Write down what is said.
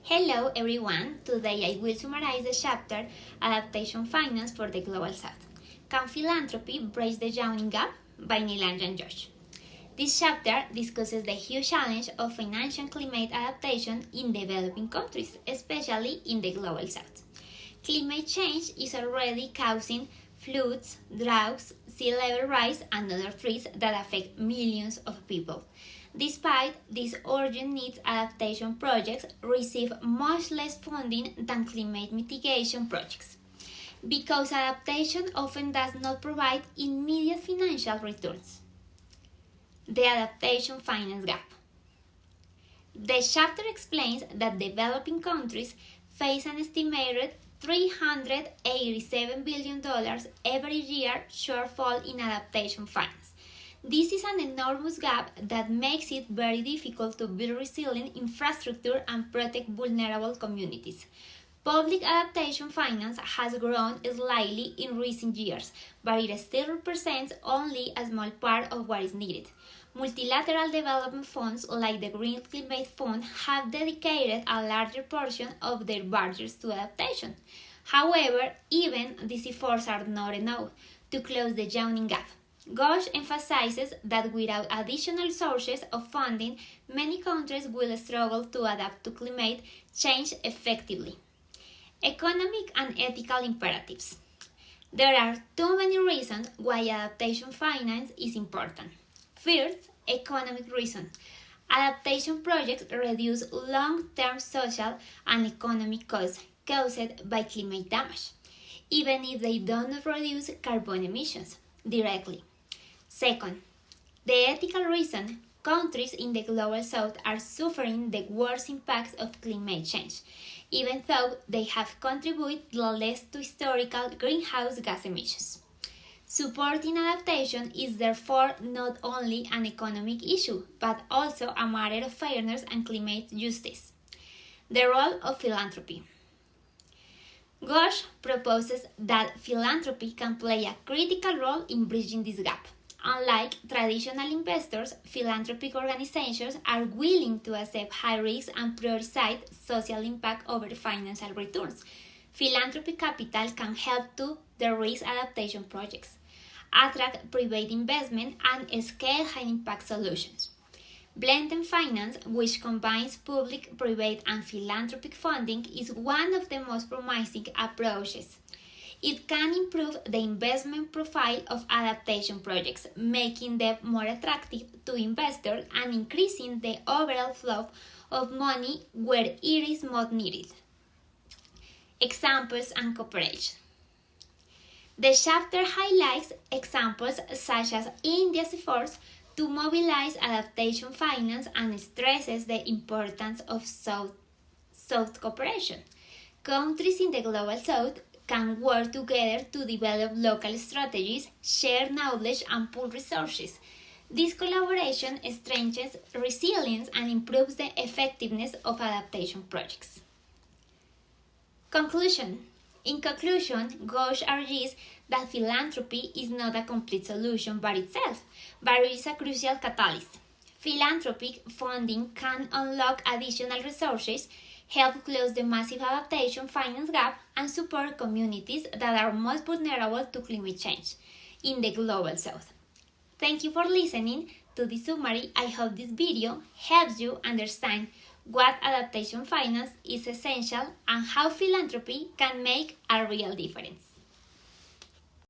Hello everyone, today I will summarize the chapter Adaptation Finance for the Global South. Can Philanthropy Bridge the Yawning Gap? By Neil and Josh. This chapter discusses the huge challenge of financial climate adaptation in developing countries, especially in the Global South. Climate change is already causing floods, droughts, sea level rise, and other threats that affect millions of people. Despite these urgent needs, adaptation projects receive much less funding than climate mitigation projects, because adaptation often does not provide immediate financial returns. The Adaptation Finance Gap. The chapter explains that developing countries face an estimated $387 billion every year shortfall in adaptation finance. This is an enormous gap that makes it very difficult to build resilient infrastructure and protect vulnerable communities. Public adaptation finance has grown slightly in recent years, but it still represents only a small part of what is needed. Multilateral development funds like the Green Climate Fund have dedicated a larger portion of their budgets to adaptation. However, even these efforts are not enough to close the yawning gap. Gosh emphasizes that without additional sources of funding, many countries will struggle to adapt to climate change effectively. Economic and ethical imperatives. There are too many reasons why adaptation finance is important. First, economic reason. Adaptation projects reduce long-term social and economic costs caused by climate damage, even if they don't reduce carbon emissions directly. Second, the ethical reason. Countries in the Global South are suffering the worst impacts of climate change, even though they have contributed less to historical greenhouse gas emissions. Supporting adaptation is therefore not only an economic issue, but also a matter of fairness and climate justice. The role of philanthropy. Gosh proposes that philanthropy can play a critical role in bridging this gap. Unlike traditional investors, philanthropic organizations are willing to accept high risk and prioritize social impact over financial returns. Philanthropic capital can help to de-risk adaptation projects, attract private investment, and scale high-impact solutions. Blended finance, which combines public, private, and philanthropic funding, is one of the most promising approaches. It can improve the investment profile of adaptation projects, making them more attractive to investors and increasing the overall flow of money where it is most needed. Examples and cooperation. The chapter highlights examples such as India's efforts to mobilize adaptation finance and stresses the importance of South cooperation. Countries in the Global South can work together to develop local strategies, share knowledge, and pool resources. This collaboration strengthens resilience and improves the effectiveness of adaptation projects. Conclusion. In conclusion, Gosh argues that philanthropy is not a complete solution by itself, but it is a crucial catalyst. Philanthropic funding can unlock additional resources, help close the massive adaptation finance gap, and support communities that are most vulnerable to climate change in the Global South. Thank you for listening to this summary. I hope this video helps you understand what adaptation finance is essential and how philanthropy can make a real difference.